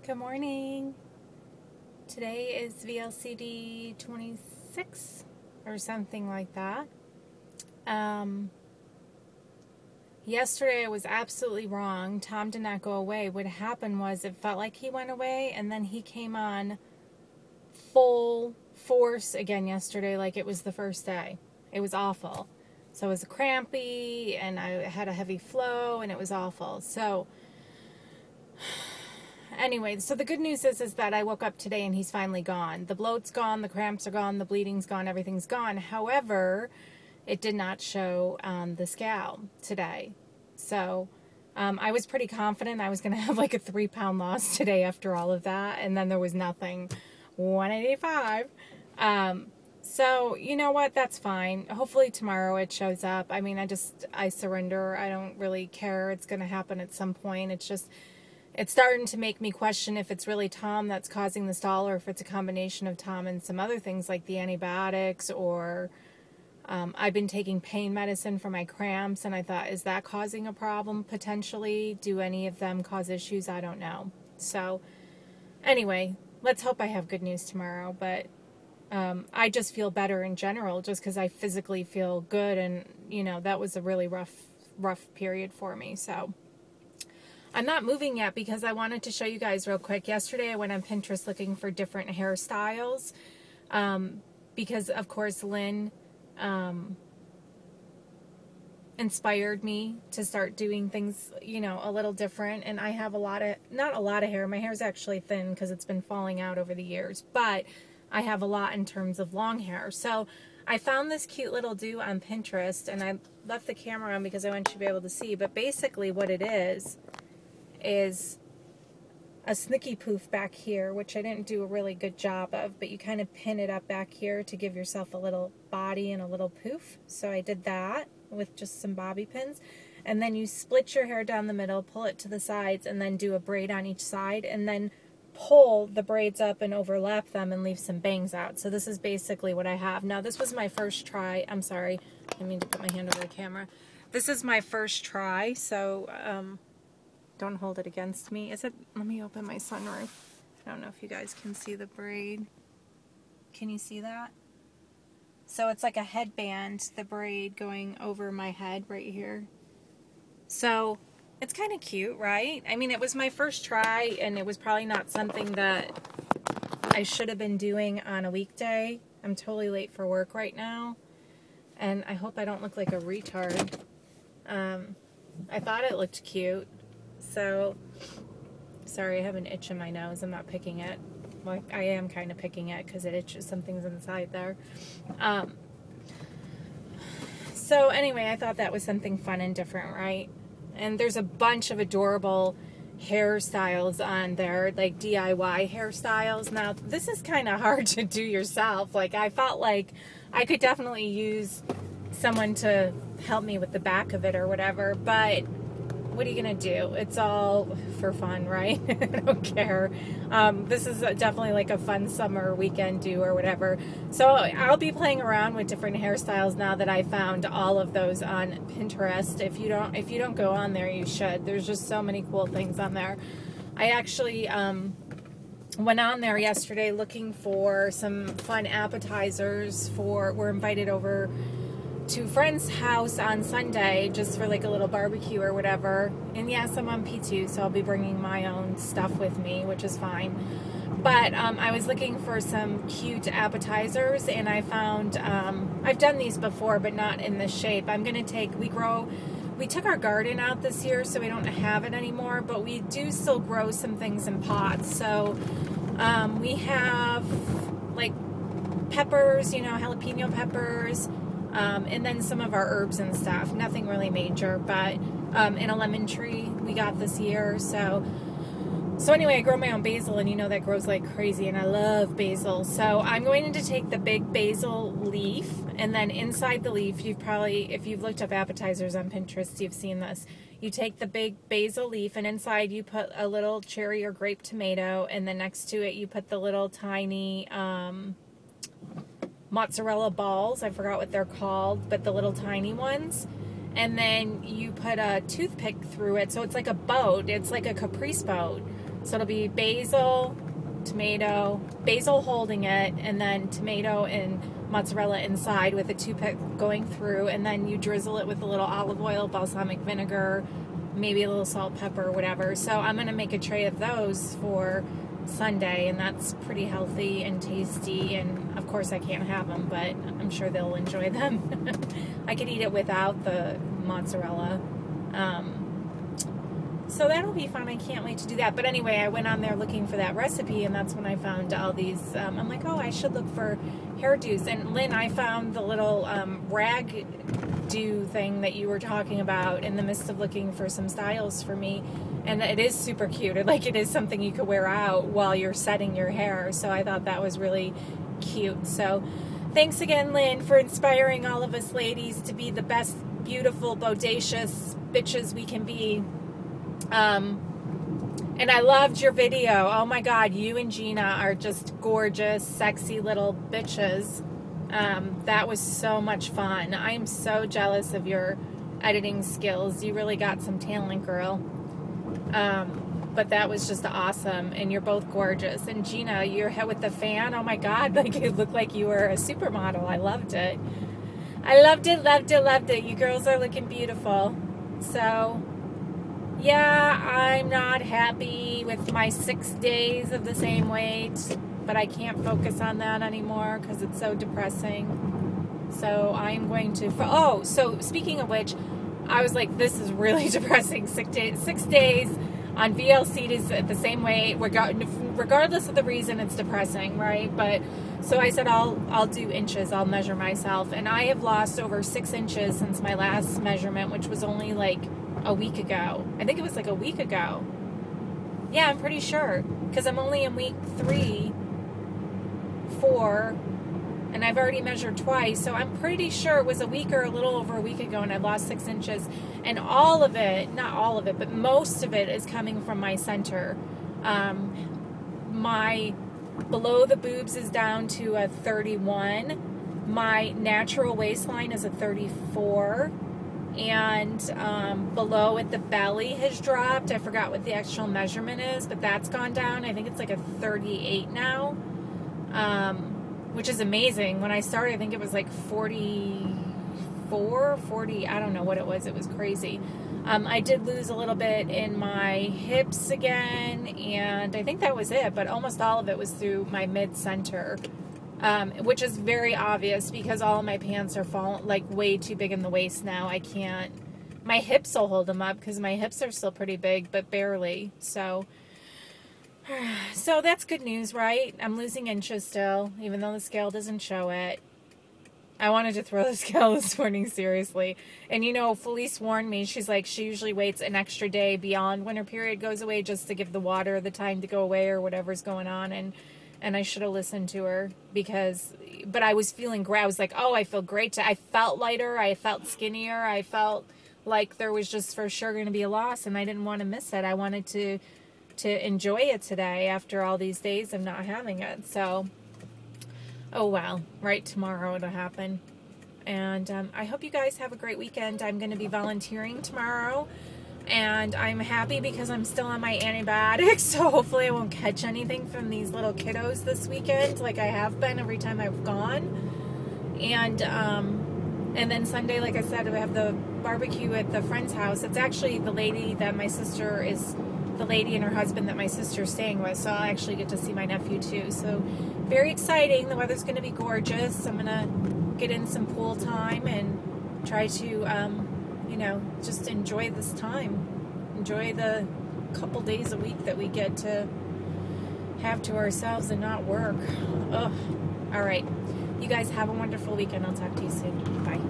Good morning. Today is VLCD 26 or something like that. Yesterday I was absolutely wrong. Tom did not go away. What happened was it felt like he went away and then he came on full force again yesterday like it was the first day. It was awful. So it was crampy and I had a heavy flow and it was awful. So anyway, so the good news is that I woke up today and he's finally gone. The bloat's gone, the cramps are gone, the bleeding's gone, everything's gone. However, it did not show on the scale today. So I was pretty confident I was going to have like a 3-pound loss today after all of that. And then there was nothing. 185. So, you know what? That's fine. Hopefully tomorrow it shows up. I mean, I surrender. I don't really care. It's going to happen at some point. It's starting to make me question if it's really Tom that's causing the stall or if it's a combination of Tom and some other things like the antibiotics or I've been taking pain medicine for my cramps and I thought, is that causing a problem potentially? Do any of them cause issues? I don't know. So anyway, let's hope I have good news tomorrow. But I just feel better in general just because I physically feel good and, you know, that was a really rough period for me. So I'm not moving yet because I wanted to show you guys real quick. Yesterday I went on Pinterest looking for different hairstyles because, of course, Lynn inspired me to start doing things, you know, a little different. And I have not a lot of hair. My hair is actually thin because it's been falling out over the years, but I have a lot in terms of long hair. So I found this cute little do on Pinterest and I left the camera on because I want you to be able to see. But basically what it is a snooky poof back here, which I didn't do a really good job of, but you kind of pin it up back here to give yourself a little body and a little poof. So I did that with just some bobby pins. And then you split your hair down the middle, pull it to the sides, and then do a braid on each side, and then pull the braids up and overlap them and leave some bangs out. So this is basically what I have. Now this was my first try. I'm sorry, I didn't mean to put my hand over the camera. This is my first try, so don't hold it against me. Let me open my sunroof. I don't know if you guys can see the braid. Can you see that? So it's like a headband, the braid going over my head right here. So it's kind of cute, right? I mean, it was my first try and it was probably not something that I should have been doing on a weekday. I'm totally late for work right now. And I hope I don't look like a retard. I thought it looked cute. So, sorry, I have an itch in my nose. I'm not picking it. Well, I am kind of picking it because it itches. Something's inside there. So anyway, I thought that was something fun and different, right? And there's a bunch of adorable hairstyles on there, like DIY hairstyles. Now, this is kind of hard to do yourself. Like, I felt like I could definitely use someone to help me with the back of it or whatever, but what are you gonna do? It's all for fun, right? I don't care. This is definitely like a fun summer weekend do or whatever. So I'll be playing around with different hairstyles now that I found all of those on Pinterest. If you don't go on there, you should. There's just so many cool things on there. I actually went on there yesterday looking for some fun appetizers we're invited over to a friend's house on Sunday just for like a little barbecue or whatever. And yes, I'm on P2, so I'll be bringing my own stuff with me, which is fine. But I was looking for some cute appetizers and I found, I've done these before, but not in this shape. We took our garden out this year, so we don't have it anymore, but we do still grow some things in pots. So we have like peppers, you know, jalapeno peppers, and then some of our herbs and stuff. Nothing really major, but in a lemon tree we got this year. So anyway, I grow my own basil, and you know that grows like crazy, and I love basil. So I'm going to take the big basil leaf, and then inside the leaf, if you've looked up appetizers on Pinterest, you've seen this. You take the big basil leaf, and inside you put a little cherry or grape tomato, and then next to it you put the little tiny mozzarella balls. I forgot what they're called, but the little tiny ones. And then you put a toothpick through it, so it's like a boat. It's like a caprice boat. So it'll be basil, tomato, basil holding it, and then tomato and mozzarella inside with a toothpick going through, and then you drizzle it with a little olive oil, balsamic vinegar, maybe a little salt, pepper, whatever. So I'm going to make a tray of those for Sunday, and that's pretty healthy and tasty, and of course I can't have them, but I'm sure they'll enjoy them. I could eat it without the mozzarella. So that'll be fun. I can't wait to do that. But anyway, I went on there looking for that recipe, and that's when I found all these. I'm like, oh, I should look for hairdos. And Lynn, I found the little rag do thing that you were talking about in the midst of looking for some styles for me. And it is super cute. It is something you could wear out while you're setting your hair. So I thought that was really cute. So thanks again, Lynn, for inspiring all of us ladies to be the best, beautiful, bodacious bitches we can be. And I loved your video. Oh my God, you and Gina are just gorgeous, sexy little bitches. That was so much fun. I am so jealous of your editing skills. You really got some talent, girl. But that was just awesome, and you're both gorgeous. And Gina, your head with the fan, oh my God, like it looked like you were a supermodel. I loved it. I loved it, loved it, loved it. You girls are looking beautiful. So yeah, I'm not happy with my 6 days of the same weight, but I can't focus on that anymore because it's so depressing. So I'm going to, oh, so speaking of which, I was like, this is really depressing. 6 days on VLC is at the same weight, regardless of the reason, it's depressing, right? But so I said, I'll do inches, I'll measure myself, and I have lost over 6 inches since my last measurement, which was only like a week ago. I think it was like a week ago. Yeah, I'm pretty sure, because I'm only in week 3, 4, and I've already measured twice, so I'm pretty sure it was a week or a little over a week ago, and I lost 6 inches, and all of it, not all of it, but most of it is coming from my center. My below the boobs is down to a 31. My natural waistline is a 34. And below at the belly has dropped. I forgot what the actual measurement is, but that's gone down. I think it's like a 38 now, which is amazing. When I started, I think it was like 44, 40, I don't know what it was. It was crazy. I did lose a little bit in my hips again, and I think that was it, but almost all of it was through my mid-center. Which is very obvious because all of my pants are like way too big in the waist now. I can't, my hips will hold them up because my hips are still pretty big, but barely. So that's good news, right? I'm losing inches still, even though the scale doesn't show it. I wanted to throw the scale this morning, seriously. And you know, Felice warned me. She's like, she usually waits an extra day beyond when her period goes away just to give the water the time to go away or whatever's going on. And I should have listened to her but I was feeling great. I was like, oh, I feel great. I felt lighter. I felt skinnier. I felt like there was just for sure going to be a loss, and I didn't want to miss it. I wanted to enjoy it today after all these days of not having it. So, oh, well, right, tomorrow it'll happen. And I hope you guys have a great weekend. I'm going to be volunteering tomorrow. And I'm happy because I'm still on my antibiotics, so hopefully I won't catch anything from these little kiddos this weekend like I have been every time I've gone. And then Sunday, like I said, we have the barbecue at the friend's house. It's actually the lady that my sister is, the lady and her husband that my sister's staying with, so I'll actually get to see my nephew too. So very exciting. The weather's going to be gorgeous. I'm going to get in some pool time and try to you know, just enjoy this time. Enjoy the couple days a week that we get to have to ourselves and not work. Ugh. All right. You guys have a wonderful weekend. I'll talk to you soon. Bye.